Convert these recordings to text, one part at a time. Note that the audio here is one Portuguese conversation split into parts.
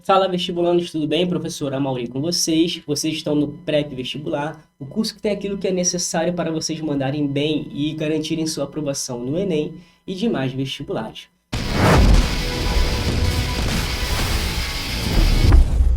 Fala vestibulandos, tudo bem? Professor Amauri com vocês. Vocês estão no PrEP Vestibular, o curso que tem aquilo que é necessário para vocês mandarem bem e garantirem sua aprovação no Enem e demais vestibulares.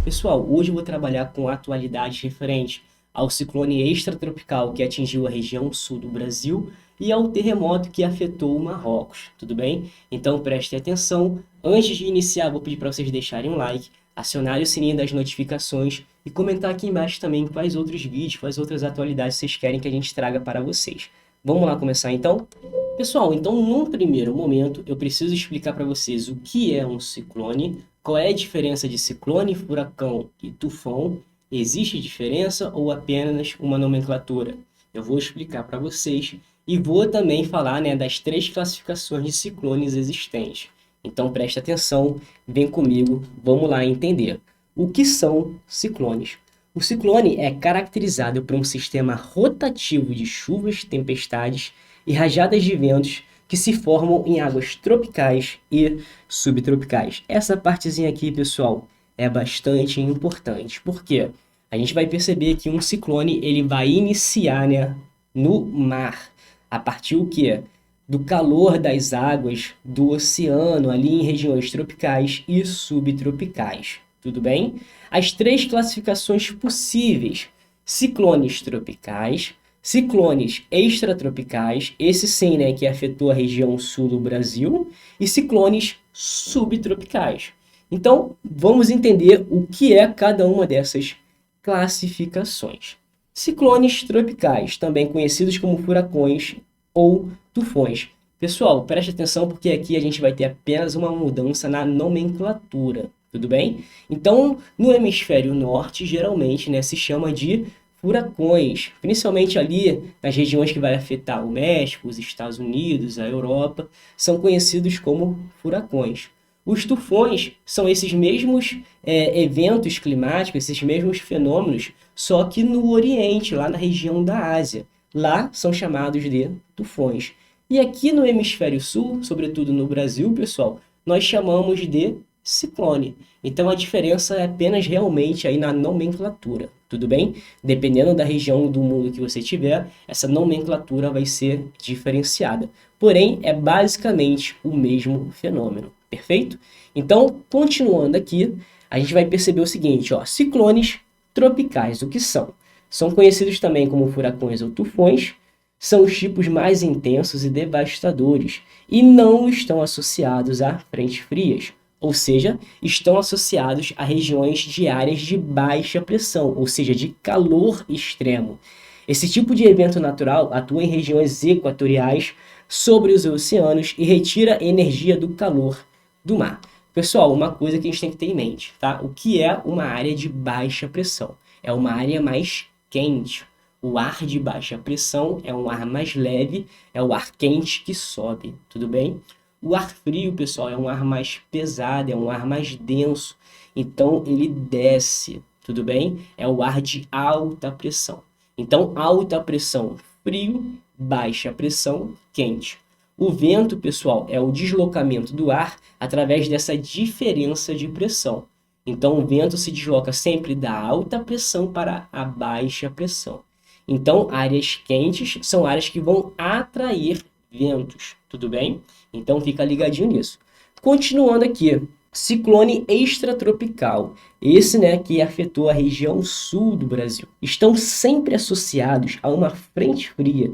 Pessoal, hoje eu vou trabalhar com atualidades referentes ao ciclone extratropical que atingiu a região sul do Brasil e ao terremoto que afetou o Marrocos, tudo bem? Então prestem atenção. Antes de iniciar, vou pedir para vocês deixarem um like, acionarem o sininho das notificações e comentar aqui embaixo também quais outros vídeos, quais outras atualidades vocês querem que a gente traga para vocês. Vamos lá começar então? Pessoal, então num primeiro momento eu preciso explicar para vocês o que é um ciclone, qual é a diferença de ciclone, furacão e tufão, existe diferença ou apenas uma nomenclatura? Eu vou explicar para vocês e vou também falar, né, das três classificações de ciclones existentes. Então preste atenção, vem comigo, vamos lá entender. O que são ciclones? O ciclone é caracterizado por um sistema rotativo de chuvas, tempestades e rajadas de ventos que se formam em águas tropicais e subtropicais. Essa partezinha aqui, pessoal, é bastante importante, porque a gente vai perceber que um ciclone ele vai iniciar, né, no mar, a partir o quê? Do calor das águas do oceano ali em regiões tropicais e subtropicais. Tudo bem? As três classificações possíveis: ciclones tropicais, ciclones extratropicais, esse sim, né, que afetou a região sul do Brasil, e ciclones subtropicais. Então, vamos entender o que é cada uma dessas classificações. Ciclones tropicais, também conhecidos como furacões ou tufões. Pessoal, preste atenção porque aqui a gente vai ter apenas uma mudança na nomenclatura, tudo bem? Então, no hemisfério norte, geralmente, né, se chama de furacões, principalmente ali nas regiões que vai afetar o México, os Estados Unidos, a Europa, são conhecidos como furacões. Os tufões são esses mesmos eventos climáticos, esses mesmos fenômenos, só que no Oriente, lá na região da Ásia. Lá são chamados de tufões. E aqui no hemisfério sul, sobretudo no Brasil, pessoal, nós chamamos de ciclone. Então a diferença é apenas realmente aí na nomenclatura, tudo bem? Dependendo da região do mundo que você tiver, essa nomenclatura vai ser diferenciada. Porém, é basicamente o mesmo fenômeno, perfeito? Então, continuando aqui, a gente vai perceber o seguinte, ó, ciclones tropicais, o que são? São conhecidos também como furacões ou tufões, são os tipos mais intensos e devastadores e não estão associados a frentes frias, ou seja, estão associados a regiões de áreas de baixa pressão, ou seja, de calor extremo. Esse tipo de evento natural atua em regiões equatoriais sobre os oceanos e retira energia do calor do mar. Pessoal, uma coisa que a gente tem que ter em mente, tá? O que é uma área de baixa pressão? É uma área mais quente. O ar de baixa pressão é um ar mais leve, é o ar quente que sobe, tudo bem? O ar frio, pessoal, é um ar mais pesado, é um ar mais denso, então ele desce, tudo bem? É o ar de alta pressão. Então, alta pressão, frio, baixa pressão, quente. O vento, pessoal, é o deslocamento do ar através dessa diferença de pressão. Então, o vento se desloca sempre da alta pressão para a baixa pressão. Então, áreas quentes são áreas que vão atrair ventos, tudo bem? Então, fica ligadinho nisso. Continuando aqui, ciclone extratropical, esse, né, que afetou a região sul do Brasil. Estão sempre associados a uma frente fria.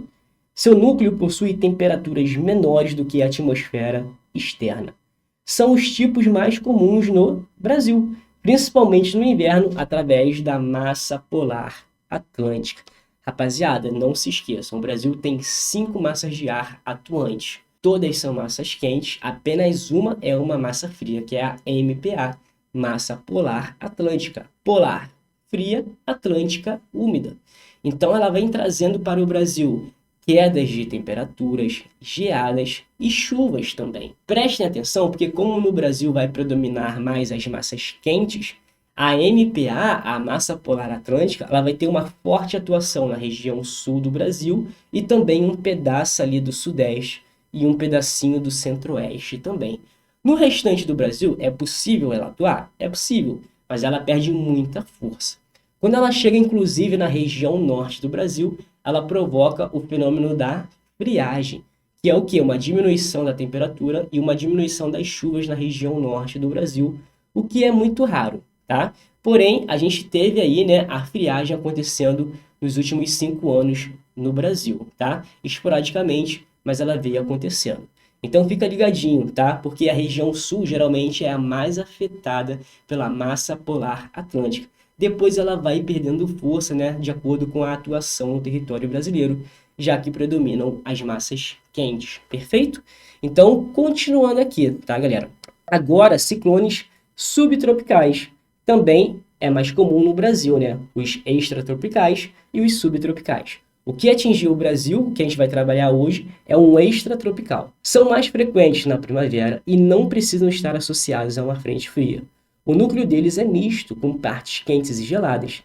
Seu núcleo possui temperaturas menores do que a atmosfera externa. São os tipos mais comuns no Brasil, principalmente no inverno, através da massa polar atlântica. Rapaziada, não se esqueçam, o Brasil tem 5 massas de ar atuantes. Todas são massas quentes, apenas uma é uma massa fria, que é a MPA, massa polar atlântica. Polar, fria, atlântica, úmida. Então ela vem trazendo para o Brasil quedas de temperaturas, geadas e chuvas também. Prestem atenção, porque como no Brasil vai predominar mais as massas quentes, a MPA, a massa polar atlântica, ela vai ter uma forte atuação na região sul do Brasil e também um pedaço ali do sudeste e um pedacinho do centro-oeste também. No restante do Brasil, é possível ela atuar? É possível, mas ela perde muita força. Quando ela chega, inclusive, na região norte do Brasil, ela provoca o fenômeno da friagem, que é o quê? Uma diminuição da temperatura e uma diminuição das chuvas na região norte do Brasil, o que é muito raro, tá? Porém, a gente teve aí, né, a friagem acontecendo nos últimos 5 anos no Brasil, tá? Esporadicamente, mas ela veio acontecendo. Então fica ligadinho, tá? Porque a região sul geralmente é a mais afetada pela massa polar atlântica. Depois ela vai perdendo força, né, de acordo com a atuação no território brasileiro, já que predominam as massas quentes. Perfeito? Então, continuando aqui, tá, galera? Agora, ciclones subtropicais. Também é mais comum no Brasil, né? Os extratropicais e os subtropicais. O que atingiu o Brasil, que a gente vai trabalhar hoje, é um extratropical. São mais frequentes na primavera e não precisam estar associados a uma frente fria. O núcleo deles é misto, com partes quentes e geladas.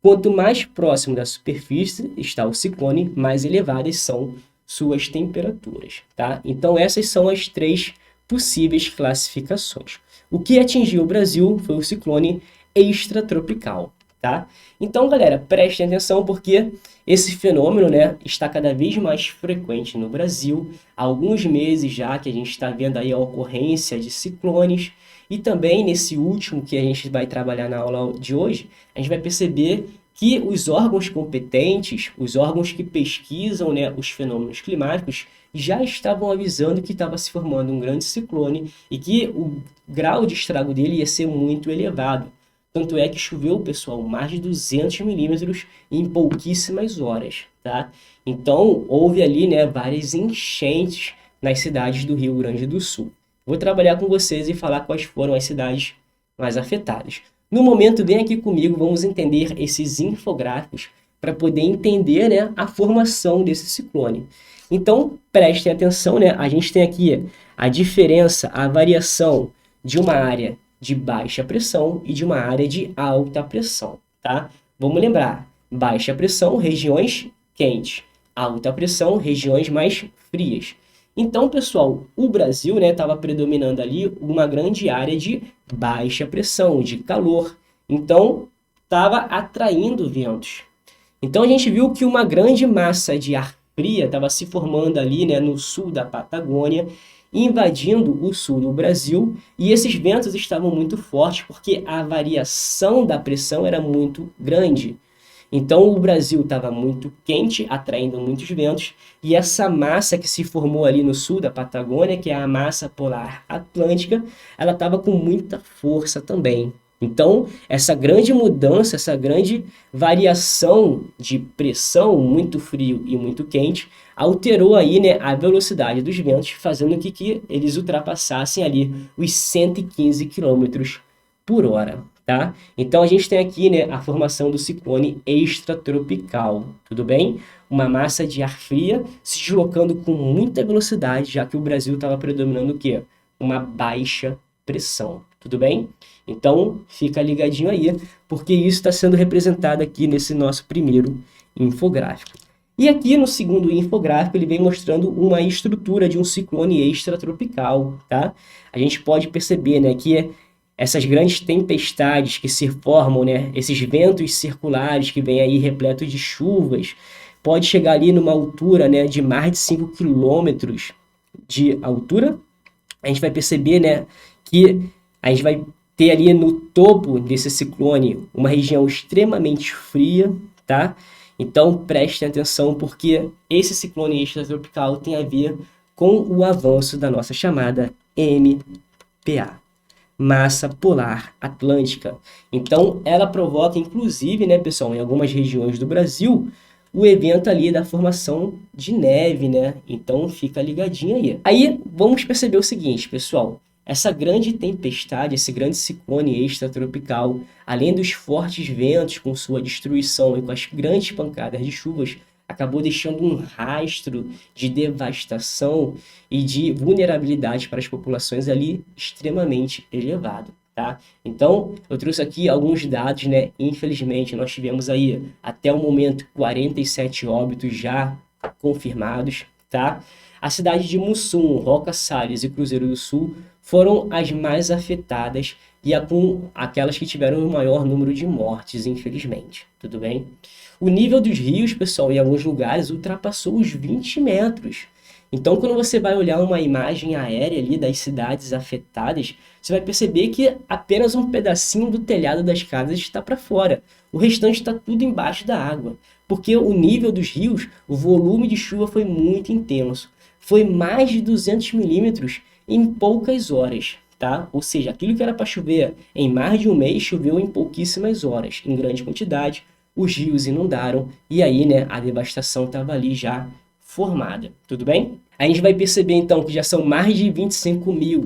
Quanto mais próximo da superfície está o ciclone, mais elevadas são suas temperaturas, tá? Então essas são as três possíveis classificações. O que atingiu o Brasil foi o ciclone extratropical, tá? Então, galera, prestem atenção porque esse fenômeno, né, está cada vez mais frequente no Brasil. Há alguns meses já que a gente está vendo aí a ocorrência de ciclones. E também nesse último que a gente vai trabalhar na aula de hoje, a gente vai perceber que os órgãos competentes, os órgãos que pesquisam, né, os fenômenos climáticos, já estavam avisando que estava se formando um grande ciclone e que o grau de estrago dele ia ser muito elevado. Tanto é que choveu, pessoal, mais de 200 milímetros em pouquíssimas horas, tá? Então, houve ali, né, várias enchentes nas cidades do Rio Grande do Sul. Vou trabalhar com vocês e falar quais foram as cidades mais afetadas. No momento, vem aqui comigo, vamos entender esses infográficos para poder entender, né, a formação desse ciclone. Então, prestem atenção, né? A gente tem aqui a diferença, a variação de uma área de baixa pressão e de uma área de alta pressão, tá? Vamos lembrar, baixa pressão, regiões quentes, alta pressão, regiões mais frias. Então, pessoal, o Brasil, né, estava predominando ali uma grande área de baixa pressão, de calor. Então, estava atraindo ventos. Então, a gente viu que uma grande massa de ar fria estava se formando ali, né, no sul da Patagônia, invadindo o sul do Brasil, e esses ventos estavam muito fortes porque a variação da pressão era muito grande. Então o Brasil estava muito quente, atraindo muitos ventos, e essa massa que se formou ali no sul da Patagônia, que é a massa polar atlântica, ela estava com muita força também. Então, essa grande mudança, essa grande variação de pressão, muito frio e muito quente, alterou aí, né, a velocidade dos ventos, fazendo com que eles ultrapassassem ali os 115 quilômetros por hora, tá? Então a gente tem aqui, né, a formação do ciclone extratropical, tudo bem? Uma massa de ar fria se deslocando com muita velocidade, já que o Brasil estava predominando o quê? Uma baixa pressão, tudo bem? Então fica ligadinho aí, porque isso está sendo representado aqui nesse nosso primeiro infográfico. E aqui no segundo infográfico ele vem mostrando uma estrutura de um ciclone extratropical, tá? A gente pode perceber, né, que essas grandes tempestades que se formam, né, esses ventos circulares que vêm aí repletos de chuvas, pode chegar ali numa altura, né, de mais de 5 quilômetros de altura. A gente vai perceber, né, que a gente vai ter ali no topo desse ciclone uma região extremamente fria, tá? Então prestem atenção porque esse ciclone extratropical tem a ver com o avanço da nossa chamada MPA, massa polar atlântica. Então ela provoca, inclusive, né, pessoal, em algumas regiões do Brasil, o evento ali da formação de neve, né? Então fica ligadinho aí. Aí vamos perceber o seguinte, pessoal. Essa grande tempestade, esse grande ciclone extratropical, além dos fortes ventos com sua destruição e com as grandes pancadas de chuvas, acabou deixando um rastro de devastação e de vulnerabilidade para as populações ali extremamente elevado, tá? Então, eu trouxe aqui alguns dados, né? Infelizmente, nós tivemos aí, até o momento, 47 óbitos já confirmados, tá? A cidade de Mussum, Roca Salles e Cruzeiro do Sul foram as mais afetadas e aquelas que tiveram o maior número de mortes, infelizmente. Tudo bem? O nível dos rios, pessoal, em alguns lugares ultrapassou os 20 metros. Então, quando você vai olhar uma imagem aérea ali das cidades afetadas, você vai perceber que apenas um pedacinho do telhado das casas está para fora. O restante está tudo embaixo da água, porque o nível dos rios, o volume de chuva foi muito intenso. Foi mais de 200 milímetros em poucas horas, tá? Ou seja, aquilo que era para chover em mais de um mês, choveu em pouquíssimas horas, em grande quantidade. Os rios inundaram e aí, né, a devastação estava ali já formada, tudo bem? A gente vai perceber então que já são mais de 25 mil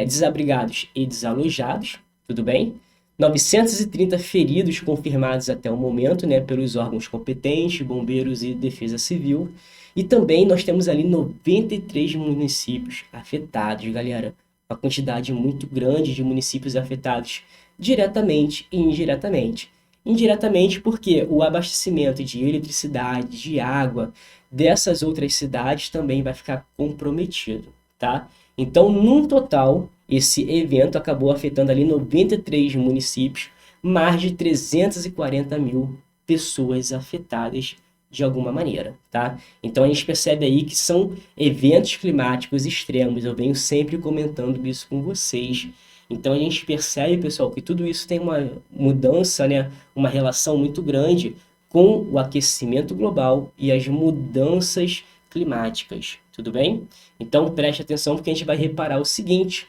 desabrigados e desalojados, tudo bem? 930 feridos confirmados até o momento, né, pelos órgãos competentes, bombeiros e defesa civil. E também nós temos ali 93 municípios afetados, galera. Uma quantidade muito grande de municípios afetados diretamente e indiretamente. Indiretamente porque o abastecimento de eletricidade, de água dessas outras cidades também vai ficar comprometido, tá? Então, num total, esse evento acabou afetando ali 93 municípios, mais de 340 mil pessoas afetadas de alguma maneira, tá? Então a gente percebe aí que são eventos climáticos extremos, eu venho sempre comentando isso com vocês. Então a gente percebe, pessoal, que tudo isso tem uma mudança, né? Uma relação muito grande com o aquecimento global e as mudanças climáticas, tudo bem? Então preste atenção porque a gente vai reparar o seguinte: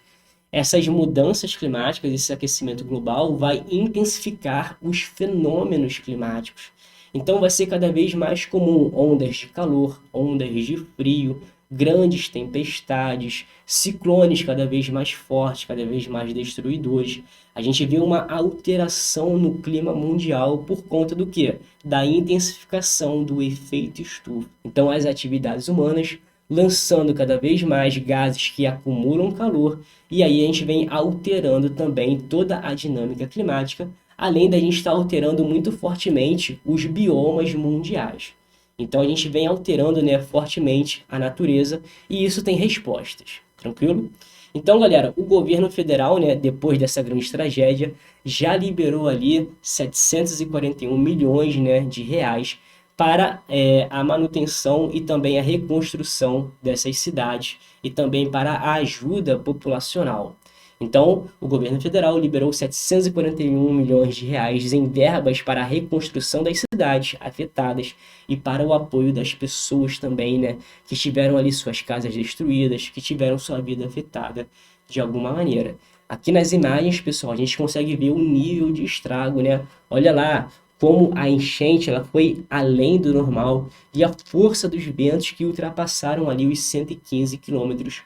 essas mudanças climáticas, esse aquecimento global vai intensificar os fenômenos climáticos. Então vai ser cada vez mais comum ondas de calor, ondas de frio, grandes tempestades, ciclones cada vez mais fortes, cada vez mais destruidores. A gente vê uma alteração no clima mundial por conta do quê? Da intensificação do efeito estufa. Então as atividades humanas lançando cada vez mais gases que acumulam calor, e aí a gente vem alterando também toda a dinâmica climática, além da gente estar alterando muito fortemente os biomas mundiais. Então a gente vem alterando, né, fortemente a natureza e isso tem respostas, tranquilo? Então, galera, o governo federal, né, depois dessa grande tragédia, já liberou ali 741 milhões, né, de reais para a manutenção e também a reconstrução dessas cidades e também para a ajuda populacional. Então, o governo federal liberou 741 milhões de reais em verbas para a reconstrução das cidades afetadas e para o apoio das pessoas também, né, que tiveram ali suas casas destruídas, que tiveram sua vida afetada de alguma maneira. Aqui nas imagens, pessoal, a gente consegue ver o nível de estrago, né? Olha lá como a enchente ela foi além do normal e a força dos ventos que ultrapassaram ali os 115 quilômetros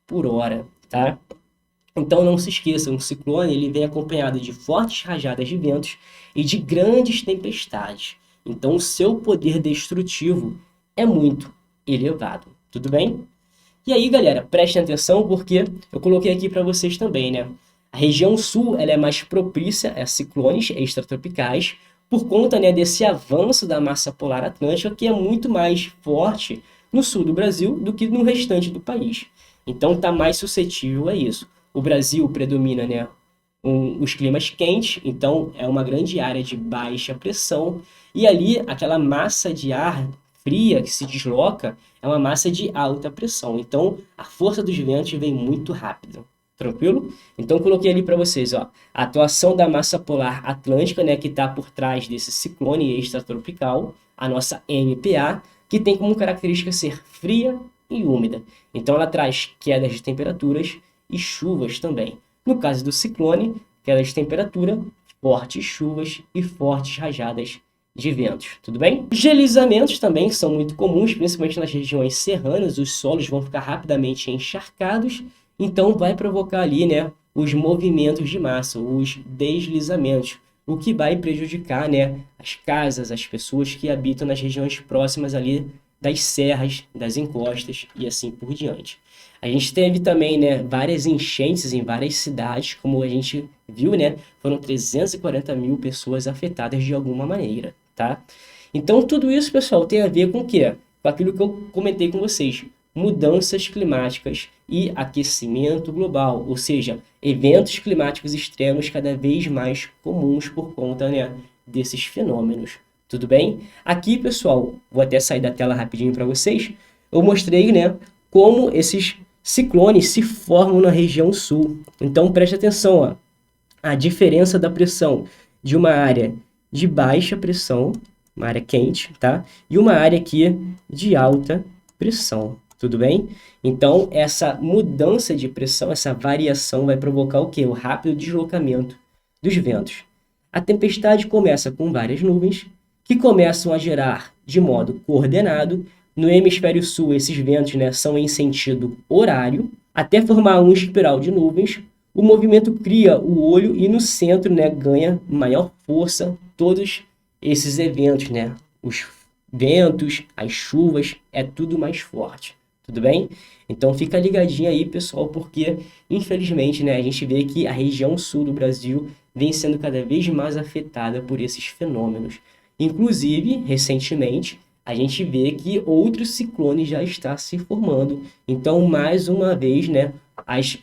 por hora, tá? Então não se esqueçam, o ciclone ele vem acompanhado de fortes rajadas de ventos e de grandes tempestades. Então o seu poder destrutivo é muito elevado, tudo bem? E aí, galera, prestem atenção porque eu coloquei aqui para vocês também, né? A região sul ela é mais propícia a ciclones extratropicais por conta, né, desse avanço da massa polar atlântica que é muito mais forte no sul do Brasil do que no restante do país. Então está mais suscetível a isso. O Brasil predomina, né, os climas quentes, então é uma grande área de baixa pressão e ali aquela massa de ar fria que se desloca é uma massa de alta pressão. Então a força dos ventos vem muito rápido. Tranquilo? Então coloquei ali para vocês, ó, a atuação da massa polar atlântica, né, que está por trás desse ciclone extratropical, a nossa MPA, que tem como característica ser fria e úmida. Então ela traz quedas de temperaturas e chuvas também. No caso do ciclone, quedas de temperatura, fortes chuvas e fortes rajadas de ventos, tudo bem? Os deslizamentos também são muito comuns, principalmente nas regiões serranas, os solos vão ficar rapidamente encharcados, então vai provocar ali, né, os movimentos de massa, os deslizamentos, o que vai prejudicar, né, as casas, as pessoas que habitam nas regiões próximas ali das serras, das encostas e assim por diante. A gente teve também, né, várias enchentes em várias cidades, como a gente viu, né, foram 340 mil pessoas afetadas de alguma maneira, tá? Então tudo isso, pessoal, tem a ver com o quê? Com aquilo que eu comentei com vocês, mudanças climáticas e aquecimento global, ou seja, eventos climáticos extremos cada vez mais comuns por conta, né, desses fenômenos. Tudo bem? Aqui, pessoal, vou até sair da tela rapidinho para vocês. Eu mostrei, né, como esses ciclones se formam na região sul. Então, preste atenção, ó, a diferença da pressão de uma área de baixa pressão, uma área quente, tá? E uma área aqui de alta pressão, tudo bem? Então, essa mudança de pressão, essa variação vai provocar o quê? O rápido deslocamento dos ventos. A tempestade começa com várias nuvens que começam a gerar de modo coordenado. No hemisfério sul, esses ventos, né, são em sentido horário, até formar uma espiral de nuvens. O movimento cria o olho e no centro, né, ganha maior força todos esses eventos, né? Os ventos, as chuvas, é tudo mais forte, tudo bem? Então fica ligadinho aí, pessoal, porque infelizmente, né, a gente vê que a região sul do Brasil vem sendo cada vez mais afetada por esses fenômenos. Inclusive, recentemente, a gente vê que outros ciclones já estão se formando. Então, mais uma vez, né, as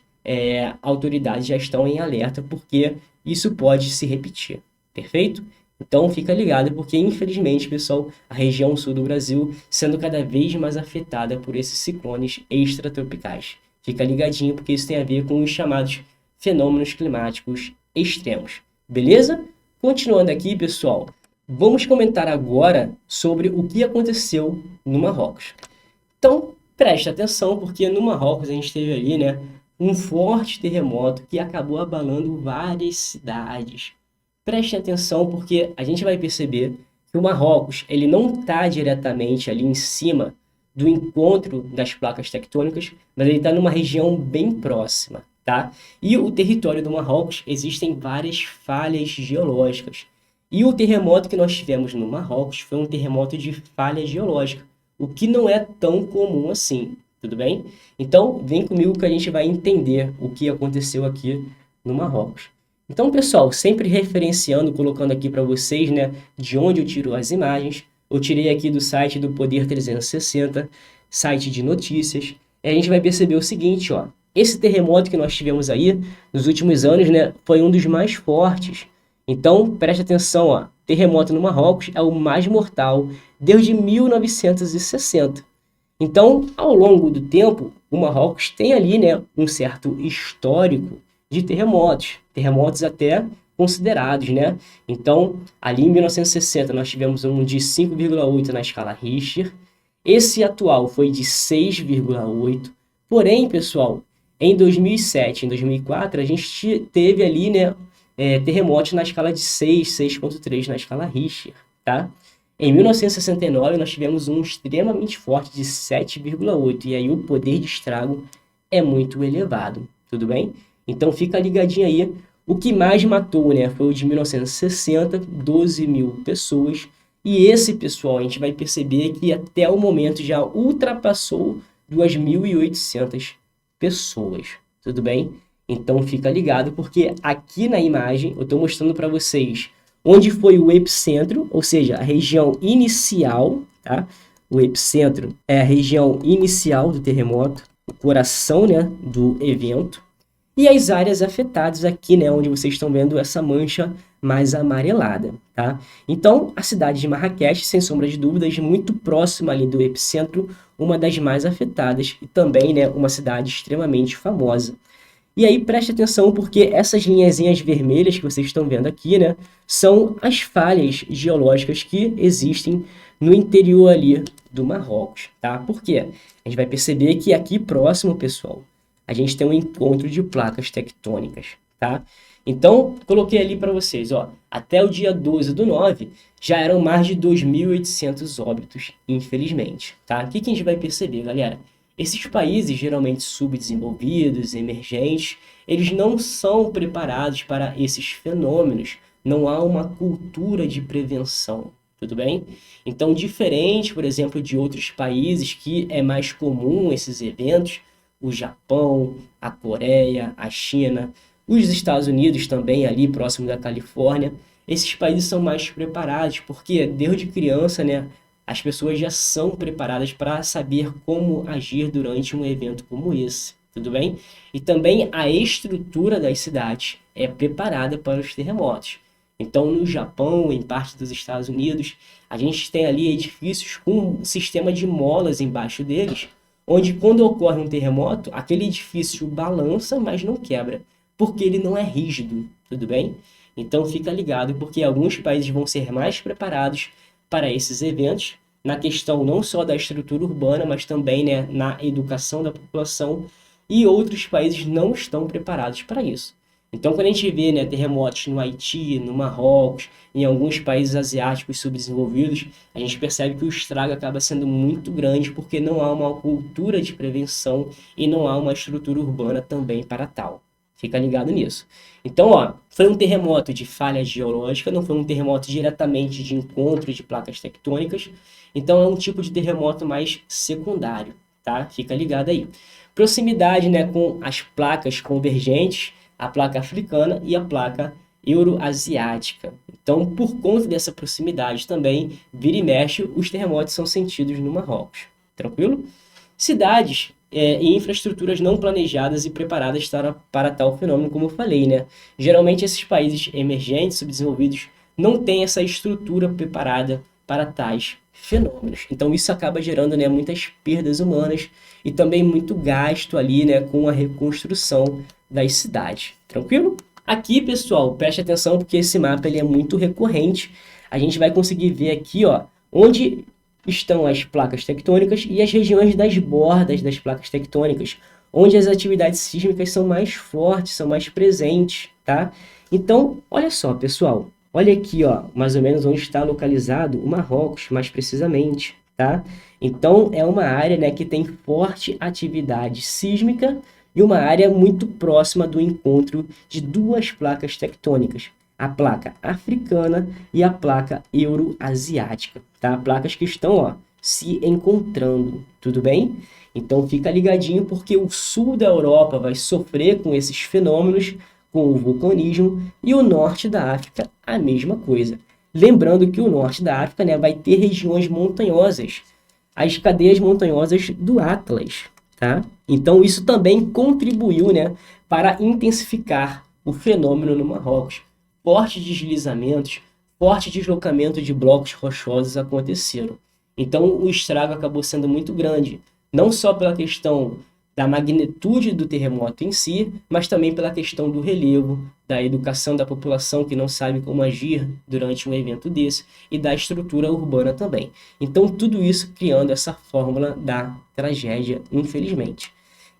autoridades já estão em alerta porque isso pode se repetir, perfeito? Então fica ligado porque infelizmente, pessoal, a região sul do Brasil sendo cada vez mais afetada por esses ciclones extratropicais. Fica ligadinho porque isso tem a ver com os chamados fenômenos climáticos extremos, beleza? Continuando aqui, pessoal, vamos comentar agora sobre o que aconteceu no Marrocos. Então, preste atenção porque no Marrocos a gente teve ali, né, um forte terremoto que acabou abalando várias cidades. Preste atenção porque a gente vai perceber que o Marrocos ele não está diretamente ali em cima do encontro das placas tectônicas, mas ele está numa região bem próxima, tá? E o território do Marrocos existem várias falhas geológicas. E o terremoto que nós tivemos no Marrocos foi um terremoto de falha geológica, o que não é tão comum assim. Tudo bem? Então, vem comigo que a gente vai entender o que aconteceu aqui no Marrocos. Então, pessoal, sempre referenciando, colocando aqui para vocês, né, de onde eu tiro as imagens. Eu tirei aqui do site do Poder 360, site de notícias. E a gente vai perceber o seguinte, ó. Esse terremoto que nós tivemos aí nos últimos anos, né, foi um dos mais fortes. Então, preste atenção, ó. Terremoto no Marrocos é o mais mortal desde 1960. Então, ao longo do tempo, o Marrocos tem ali, né, um certo histórico de terremotos até considerados, né? Então, ali em 1960 nós tivemos um de 5,8 na escala Richter. Esse atual foi de 6,8. Porém, pessoal, em 2007, em 2004, a gente teve ali, né, terremotos na escala de 6, 6,3 na escala Richter, tá? Em 1969, nós tivemos um extremamente forte de 7,8, e aí o poder de estrago é muito elevado, tudo bem? Então fica ligadinho aí. O que mais matou, né, foi o de 1960, 12 mil pessoas, e esse, pessoal, a gente vai perceber que até o momento já ultrapassou 2.800 pessoas, tudo bem? Então fica ligado, porque aqui na imagem eu estou mostrando para vocês onde foi o epicentro, ou seja, a região inicial, tá? O epicentro é a região inicial do terremoto, o coração, né, do evento. E as áreas afetadas aqui, né, onde vocês estão vendo essa mancha mais amarelada, tá? Então, a cidade de Marrakech, sem sombra de dúvidas, muito próxima ali do epicentro, uma das mais afetadas e também, né, uma cidade extremamente famosa. E aí preste atenção porque essas linhazinhas vermelhas que vocês estão vendo aqui, né, são as falhas geológicas que existem no interior ali do Marrocos, tá? Por quê? A gente vai perceber que aqui próximo, pessoal, a gente tem um encontro de placas tectônicas, tá? Então, coloquei ali para vocês, ó, até o dia 12/9 já eram mais de 2.800 óbitos, infelizmente, tá? O que a gente vai perceber, galera? Esses países geralmente subdesenvolvidos, emergentes, eles não são preparados para esses fenômenos. Não há uma cultura de prevenção, tudo bem? Então, diferente, por exemplo, de outros países que é mais comum esses eventos, o Japão, a Coreia, a China, os Estados Unidos também ali próximo da Califórnia, esses países são mais preparados porque desde criança, né, as pessoas já são preparadas para saber como agir durante um evento como esse, tudo bem? E também a estrutura das cidades é preparada para os terremotos. Então, no Japão, em parte dos Estados Unidos, a gente tem ali edifícios com um sistema de molas embaixo deles, onde quando ocorre um terremoto, aquele edifício balança, mas não quebra, porque ele não é rígido, tudo bem? Então fica ligado, porque alguns países vão ser mais preparados para esses eventos, na questão não só da estrutura urbana, mas também, né, na educação da população, e outros países não estão preparados para isso. Então, quando a gente vê, né, terremotos no Haiti, no Marrocos, em alguns países asiáticos subdesenvolvidos, a gente percebe que o estrago acaba sendo muito grande porque não há uma cultura de prevenção e não há uma estrutura urbana também para tal. Fica ligado nisso. Então, ó, foi um terremoto de falha geológica, não foi um terremoto diretamente de encontro de placas tectônicas. Então, é um tipo de terremoto mais secundário, tá? Fica ligado aí. Proximidade, né, com as placas convergentes, a placa africana e a placa euroasiática. Então, por conta dessa proximidade também, vira e mexe, os terremotos são sentidos no Marrocos. Tranquilo? Cidades e infraestruturas não planejadas e preparadas para tal fenômeno, como eu falei, né? Geralmente esses países emergentes, subdesenvolvidos, não têm essa estrutura preparada para tais fenômenos. Então isso acaba gerando, né, muitas perdas humanas e também muito gasto ali, né, com a reconstrução das cidades. Tranquilo? Aqui, pessoal, preste atenção porque esse mapa ele é muito recorrente. A gente vai conseguir ver aqui, ó, onde estão as placas tectônicas e as regiões das bordas das placas tectônicas, onde as atividades sísmicas são mais fortes, são mais presentes, tá? Então, olha só, pessoal, olha aqui, ó, mais ou menos onde está localizado o Marrocos, mais precisamente, tá? Então, é uma área, né, que tem forte atividade sísmica e uma área muito próxima do encontro de duas placas tectônicas, a placa africana e a placa euroasiática, tá? Placas que estão, ó, se encontrando, tudo bem? Então fica ligadinho porque o sul da Europa vai sofrer com esses fenômenos, com o vulcanismo, e o norte da África a mesma coisa. Lembrando que o norte da África, né, vai ter regiões montanhosas, as cadeias montanhosas do Atlas, tá? Então isso também contribuiu, né, para intensificar o fenômeno no Marrocos. Fortes deslizamentos, forte deslocamento de blocos rochosos aconteceram. Então o estrago acabou sendo muito grande, não só pela questão da magnitude do terremoto em si, mas também pela questão do relevo, da educação da população que não sabe como agir durante um evento desse e da estrutura urbana também. Então tudo isso criando essa fórmula da tragédia, infelizmente.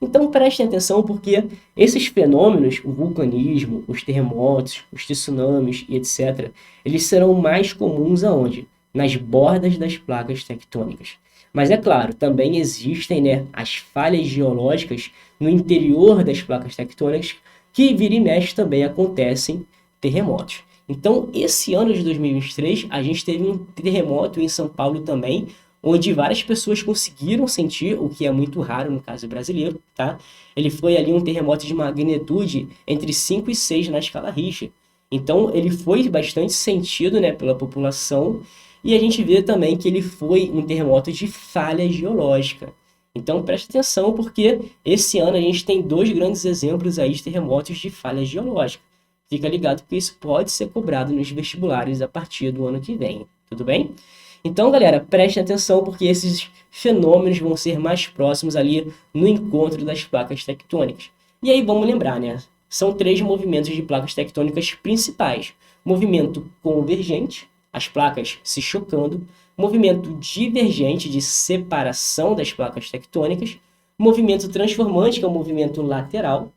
Então prestem atenção porque esses fenômenos, o vulcanismo, os terremotos, os tsunamis e etc., eles serão mais comuns aonde? Nas bordas das placas tectônicas. Mas é claro, também existem, né, as falhas geológicas no interior das placas tectônicas que vira e mexe também acontecem terremotos. Então, esse ano de 2023, a gente teve um terremoto em São Paulo também, onde várias pessoas conseguiram sentir, o que é muito raro no caso brasileiro, tá? Ele foi ali um terremoto de magnitude entre 5 e 6 na escala Richter. Então, ele foi bastante sentido, né, pela população, e a gente vê também que ele foi um terremoto de falha geológica. Então, preste atenção, porque esse ano a gente tem dois grandes exemplos aí de terremotos de falha geológica. Fica ligado que isso pode ser cobrado nos vestibulares a partir do ano que vem, tudo bem? Então, galera, preste atenção porque esses fenômenos vão ser mais próximos ali no encontro das placas tectônicas. E aí vamos lembrar, né? São três movimentos de placas tectônicas principais. Movimento convergente, as placas se chocando, movimento divergente de separação das placas tectônicas, movimento transformante, que é o movimento lateral.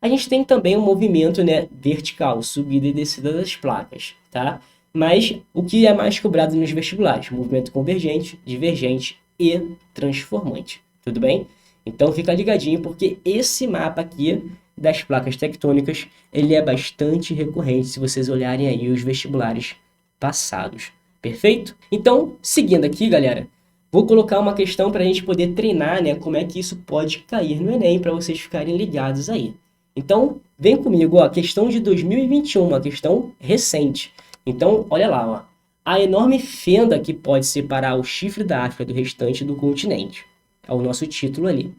A gente tem também o movimento, né, vertical, subida e descida das placas, tá? Mas o que é mais cobrado nos vestibulares? Movimento convergente, divergente e transformante, tudo bem? Então fica ligadinho porque esse mapa aqui das placas tectônicas, ele é bastante recorrente se vocês olharem aí os vestibulares passados, perfeito? Então, seguindo aqui, galera, vou colocar uma questão para a gente poder treinar, né, como é que isso pode cair no Enem, para vocês ficarem ligados aí. Então, vem comigo, ó, questão de 2021, uma questão recente. Então, olha lá, ó. a enorme fenda que pode separar o chifre da África do restante do continente. É o nosso título ali.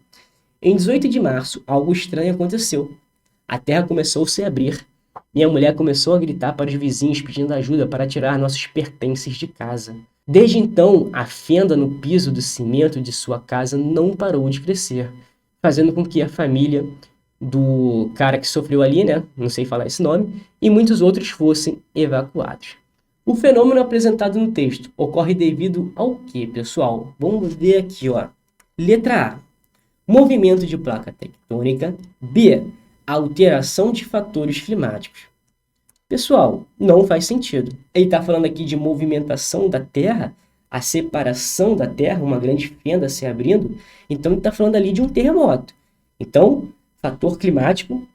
Em 18 de março, algo estranho aconteceu. A terra começou a se abrir. Minha mulher começou a gritar para os vizinhos pedindo ajuda para tirar nossos pertences de casa. Desde então, a fenda no piso do cimento de sua casa não parou de crescer, fazendo com que a família do cara que sofreu ali, né, não sei falar esse nome, e muitos outros fossem evacuados. O fenômeno apresentado no texto ocorre devido ao que, pessoal? Vamos ver aqui, ó. Letra A. Movimento de placa tectônica. B. Alteração de fatores climáticos. Pessoal, não faz sentido. Ele está falando aqui de movimentação da Terra, a separação da Terra, uma grande fenda se abrindo. Então, ele está falando ali de um terremoto. Então, fator climático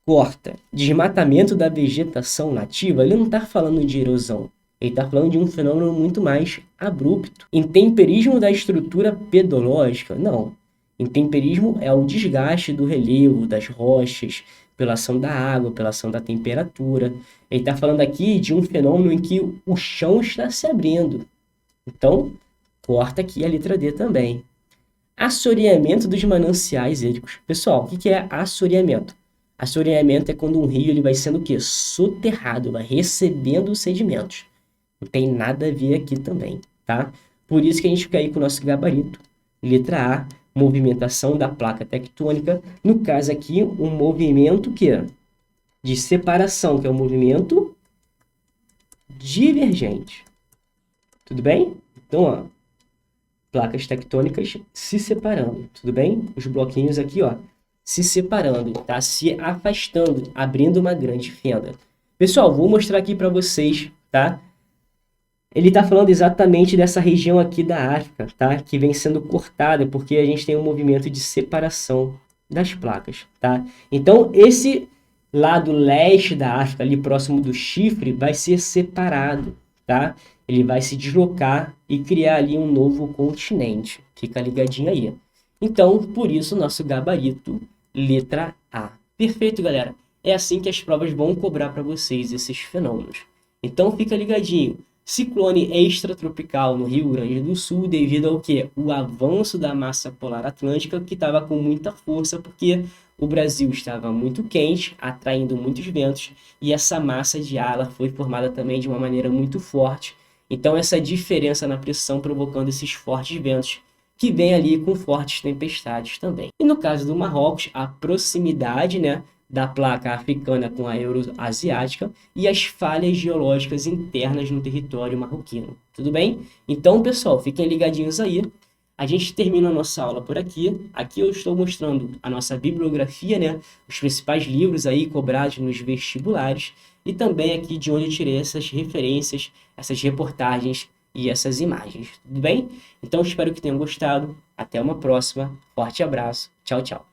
corta. Desmatamento da vegetação nativa, ele não está falando de erosão. Ele está falando de um fenômeno muito mais abrupto. Intemperismo da estrutura pedológica, não. Intemperismo é o desgaste do relevo, das rochas, pela ação da água, pela ação da temperatura. Ele está falando aqui de um fenômeno em que o chão está se abrindo. Então, corta aqui a letra D também. Assoreamento dos mananciais hídricos. Pessoal, o que é assoreamento? Assoreamento é quando um rio ele vai sendo o quê? Soterrado, vai recebendo sedimentos. Não tem nada a ver aqui também, tá? Por isso que a gente fica aí com o nosso gabarito. Letra A, movimentação da placa tectônica. No caso aqui, um movimento que é de separação, que é um movimento divergente. Tudo bem? Então, ó, placas tectônicas se separando, tudo bem? Os bloquinhos aqui, ó, se separando, tá? Se afastando, abrindo uma grande fenda. Pessoal, vou mostrar aqui para vocês, tá? Ele está falando exatamente dessa região aqui da África, tá? Que vem sendo cortada porque a gente tem um movimento de separação das placas, tá? Então, esse lado leste da África, ali próximo do chifre, vai ser separado, tá? Ele vai se deslocar e criar ali um novo continente. Fica ligadinho aí. Então, por isso, nosso gabarito, letra A. Perfeito, galera. É assim que as provas vão cobrar para vocês esses fenômenos. Então, fica ligadinho. Ciclone extratropical no Rio Grande do Sul devido ao quê? O avanço da massa polar atlântica que estava com muita força porque o Brasil estava muito quente, atraindo muitos ventos e essa massa de ar ela foi formada também de uma maneira muito forte. Então essa diferença na pressão provocando esses fortes ventos que vem ali com fortes tempestades também. E no caso do Marrocos, a proximidade, né, da placa africana com a euroasiática e as falhas geológicas internas no território marroquino. Tudo bem? Então, pessoal, fiquem ligadinhos aí. A gente termina a nossa aula por aqui. Aqui eu estou mostrando a nossa bibliografia, né? Os principais livros aí cobrados nos vestibulares e também aqui de onde eu tirei essas referências, essas reportagens e essas imagens. Tudo bem? Então, espero que tenham gostado. Até uma próxima. Forte abraço. Tchau, tchau.